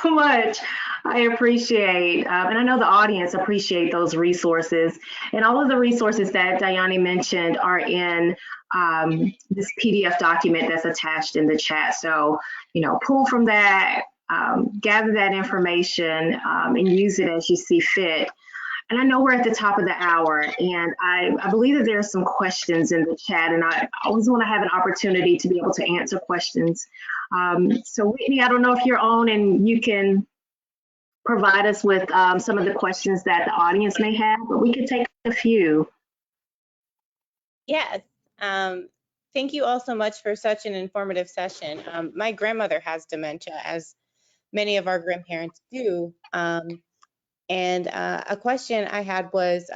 Speaker 2: So much. I appreciate, and I know the audience appreciate those resources. And all of the resources that Dayani mentioned are in this PDF document that's attached in the chat. So, pull from that, gather that information, and use it as you see fit. And I know we're at the top of the hour, and I believe that there are some questions in the chat, and I always want to have an opportunity to be able to answer questions. So Whitney, I don't know if you're on and you can provide us with some of the questions that the audience may have, but we can take a few.
Speaker 7: Yes. Thank you all so much for such an informative session. My grandmother has dementia, as many of our grandparents do. And a question I had was,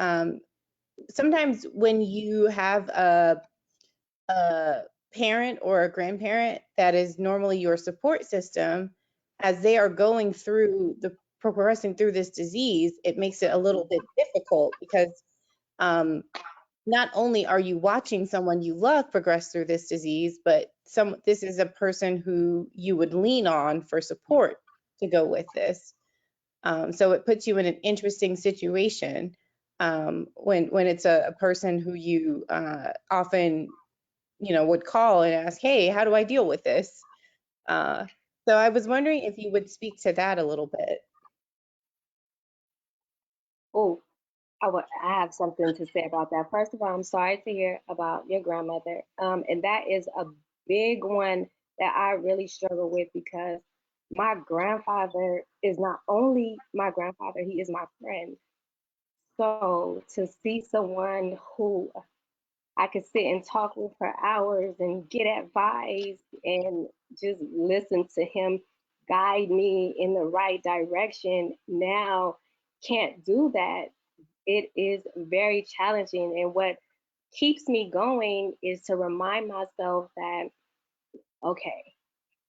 Speaker 7: sometimes when you have a parent or a grandparent that is normally your support system, as they are going through progressing through this disease, it makes it a little bit difficult because not only are you watching someone you love progress through this disease, but this is a person who you would lean on for support to go with this. So it puts you in an interesting situation when it's a person who you often, would call and ask, hey, how do I deal with this? So I was wondering if you would speak to that a little bit.
Speaker 5: Oh, I have something to say about that. First of all, I'm sorry to hear about your grandmother. And that is a big one that I really struggle with, because my grandfather is not only my grandfather, he is my friend. So to see someone who I could sit and talk with for hours and get advice and just listen to him guide me in the right direction, now can't do that. It is very challenging. And what keeps me going is to remind myself that, okay,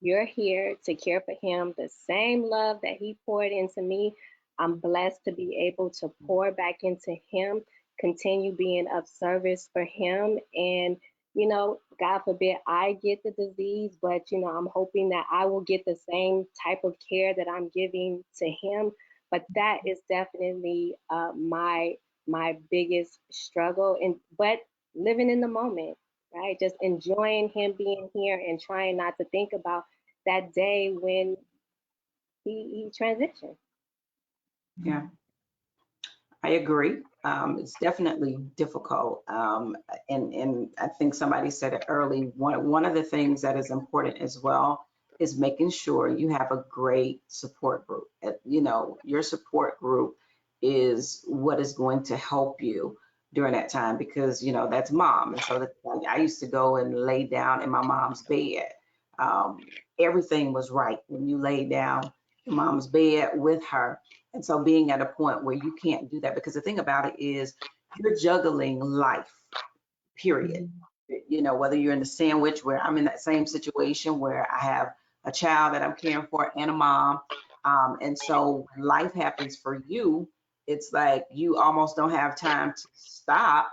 Speaker 5: you're here to care for him the same love that he poured into me. I'm blessed to be able to pour back into him, continue being of service for him. And, you know, God forbid I get the disease, but, you know, I'm hoping that I will get the same type of care that I'm giving to him. But that is definitely my biggest struggle. And but living in the moment, right? Just enjoying him being here and trying not to think about that day when he transitioned.
Speaker 4: Yeah, I agree. It's definitely difficult. And I think somebody said it early. One of the things that is important as well is making sure you have a great support group. You know, your support group is what is going to help you during that time because, you know, that's mom. And so I used to go and lay down in my mom's bed. Everything was right when you lay down in mom's bed with her. And so being at a point where you can't do that, because the thing about it is you're juggling life, period. You know, whether you're in the sandwich where I'm in that same situation where I have a child that I'm caring for and a mom. And so when life happens for you, it's like you almost don't have time to stop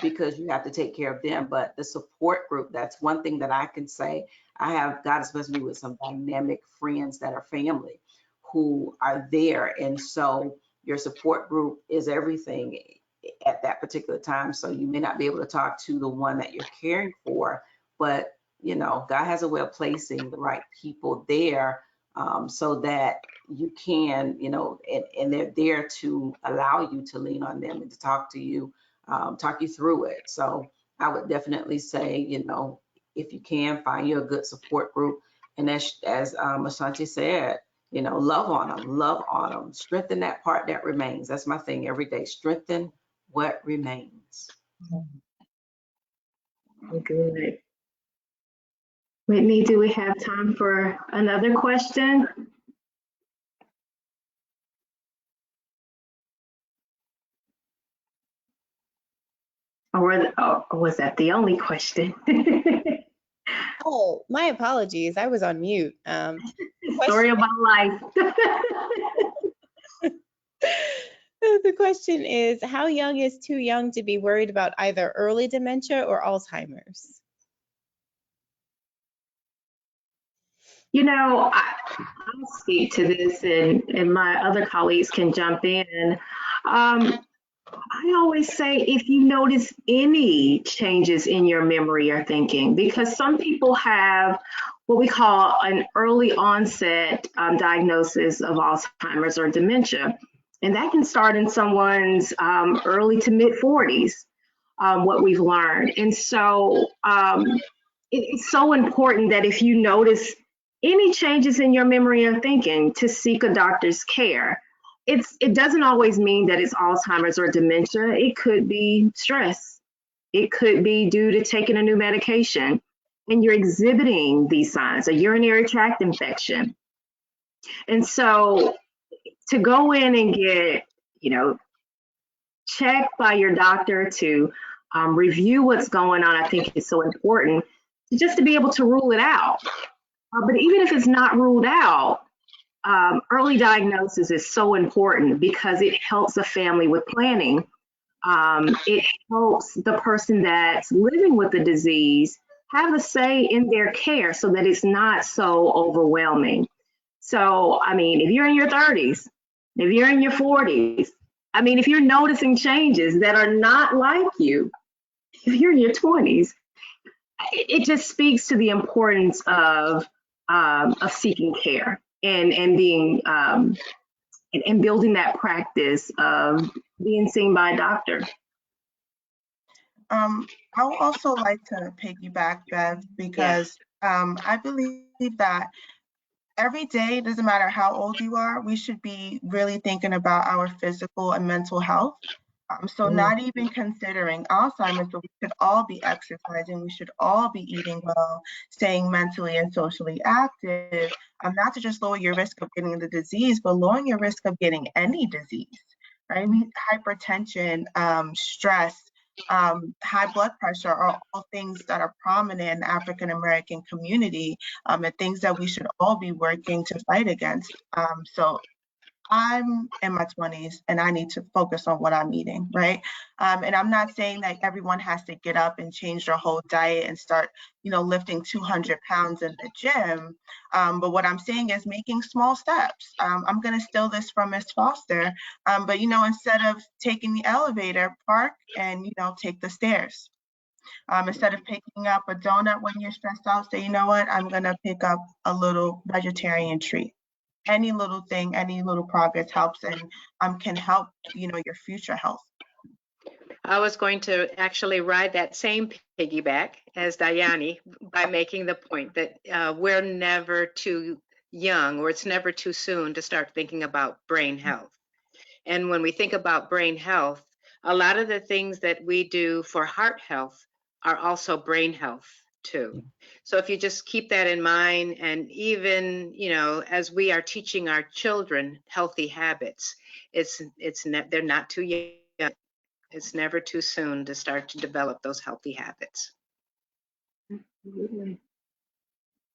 Speaker 4: because you have to take care of them. But the support group, that's one thing that I can say. I have, God has blessed me with some dynamic friends that are family who are there. And so your support group is everything at that particular time. So you may not be able to talk to the one that you're caring for, but you know, God has a way of placing the right people there so that you can, you know, and they're there to allow you to lean on them and to talk to you, talk you through it. So I would definitely say, you know, if you can find you a good support group. And as Ashanti said, you know, love on them, strengthen that part that remains. That's my thing every day. Strengthen what remains.
Speaker 2: Good. Whitney, do we have time for another question? Or was that the only question?
Speaker 7: Oh, my apologies. I was on mute.
Speaker 2: Story of my life.
Speaker 7: The question is, how young is too young to be worried about either early dementia or Alzheimer's?
Speaker 2: You know, I'll speak to this and my other colleagues can jump in. I always say if you notice any changes in your memory or thinking, because some people have what we call an early onset diagnosis of Alzheimer's or dementia. And that can start in someone's early to mid 40s, what we've learned. And so it's so important that if you notice any changes in your memory or thinking, to seek a doctor's care. It doesn't always mean that it's Alzheimer's or dementia. It could be stress. It could be due to taking a new medication and you're exhibiting these signs, a urinary tract infection. And so to go in and get, you know, checked by your doctor to review what's going on, I think is so important just to be able to rule it out. But even if it's not ruled out, early diagnosis is so important because it helps a family with planning. It helps the person that's living with the disease have a say in their care so that it's not so overwhelming. So, I mean, if you're in your 30s, if you're in your 40s, I mean, if you're noticing changes that are not like you, if you're in your 20s, it just speaks to the importance of seeking care and being and building that practice of being seen by a doctor.
Speaker 6: I would also like to piggyback, Bev, because I believe that every day, doesn't matter how old you are, we should be really thinking about our physical and mental health. So not even considering Alzheimer's, but we should all be exercising, we should all be eating well, staying mentally and socially active, not to just lower your risk of getting the disease, but lowering your risk of getting any disease, right? Hypertension, stress, high blood pressure are all things that are prominent in the African American community, and things that we should all be working to fight against. So I'm in my 20s and I need to focus on what I'm eating, right? And I'm not saying that everyone has to get up and change their whole diet and start, lifting 200 pounds in the gym. But what I'm saying is making small steps. I'm going to steal this from Ms. Foster, but instead of taking the elevator, park and, take the stairs. Instead of picking up a donut when you're stressed out, say, you know what, I'm going to pick up a little vegetarian treat. Any little thing, any little progress helps and can help, your future health.
Speaker 3: I was going to actually ride that same piggyback as Dayani by making the point that we're never too young, or it's never too soon to start thinking about brain health. And when we think about brain health, a lot of the things that we do for heart health are also brain health too. So if you just keep that in mind, and even, as we are teaching our children healthy habits, they're not too young. It's never too soon to start to develop those healthy habits.
Speaker 2: Absolutely.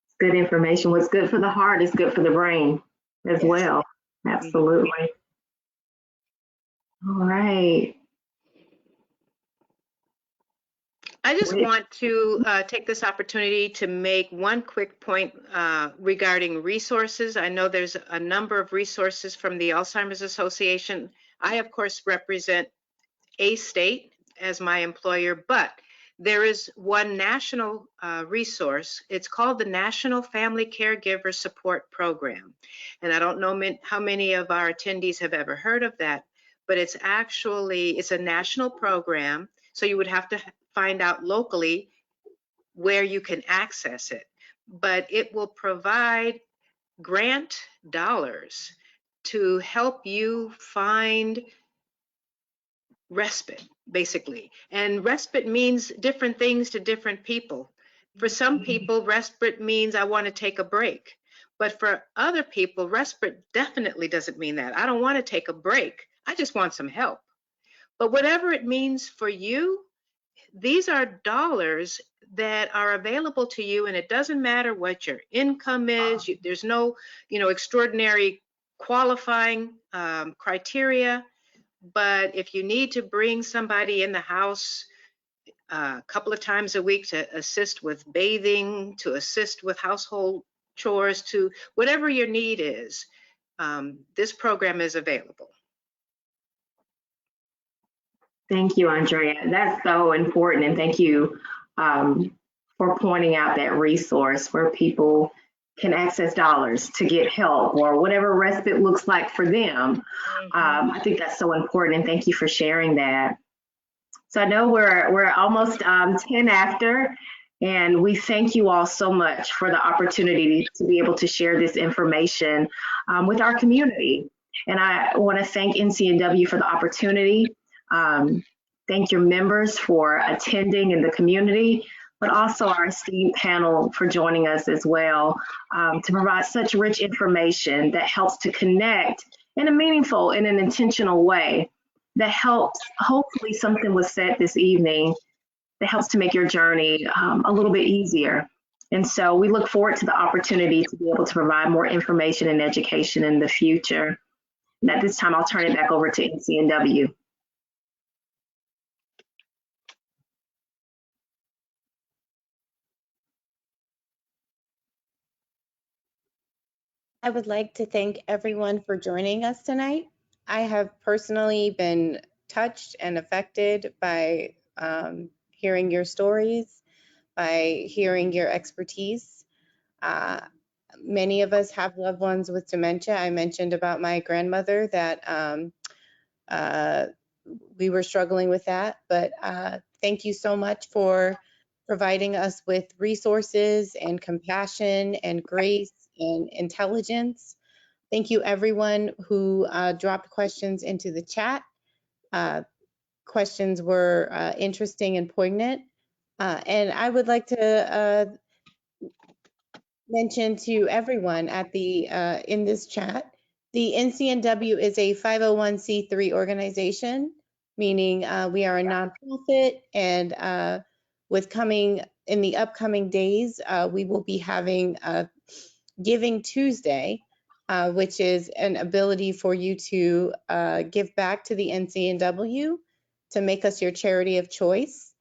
Speaker 2: It's good information. What's good for the heart is good for the brain as
Speaker 3: Yes.
Speaker 2: well. Absolutely. All right.
Speaker 3: I just want to take this opportunity to make one quick point regarding resources. I know there's a number of resources from the Alzheimer's Association. I, of course, represent a state as my employer, but there is one national resource. It's called the National Family Caregiver Support Program. And I don't know how many of our attendees have ever heard of that, but it's a national program. So you would have to find out locally where you can access it. But it will provide grant dollars to help you find respite, basically. And respite means different things to different people. For some people, respite means I want to take a break. But for other people, respite definitely doesn't mean that. I don't want to take a break. I just want some help. But whatever it means for you, these are dollars that are available to you, and it doesn't matter what your income is. There's no, extraordinary qualifying criteria. But if you need to bring somebody in the house a couple of times a week to assist with bathing, to assist with household chores, to whatever your need is, this program is available.
Speaker 2: Thank you, Andrea. That's so important. And thank you for pointing out that resource where people can access dollars to get help or whatever respite looks like for them. I think that's so important. And thank you for sharing that. So I know we're almost 10 after, and we thank you all so much for the opportunity to be able to share this information with our community. And I want to thank NCNW for the opportunity. Thank your members for attending in the community, but also our esteemed panel for joining us as well to provide such rich information that helps to connect in a meaningful and an intentional way that helps. Hopefully something was said this evening that helps to make your journey a little bit easier. And so we look forward to the opportunity to be able to provide more information and education in the future. And at this time, I'll turn it back over to NCNW.
Speaker 7: I would like to thank everyone for joining us tonight. I have personally been touched and affected by hearing your stories, by hearing your expertise. Many of us have loved ones with dementia. I mentioned about my grandmother that we were struggling with that, but thank you so much for providing us with resources and compassion and grace and intelligence. Thank you everyone who dropped questions into the chat. Questions were interesting and poignant. And I would like to mention to everyone at the in this chat, the NCNW is a 501c3 organization. meaning we are a nonprofit, and with coming in the upcoming days, we will be having Giving Tuesday, which is an ability for you to give back to the NCNW to make us your charity of choice.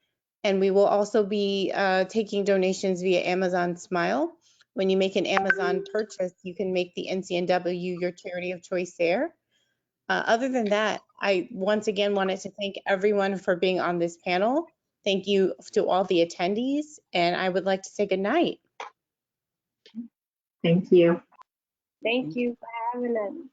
Speaker 7: And we will also be taking donations via Amazon Smile. When you make an Amazon purchase, you can make the NCNW your charity of choice there. Other than that, I once again wanted to thank everyone for being on this panel. Thank you to all the attendees, and I would like to say good night.
Speaker 2: Thank you.
Speaker 5: Thank you for having us.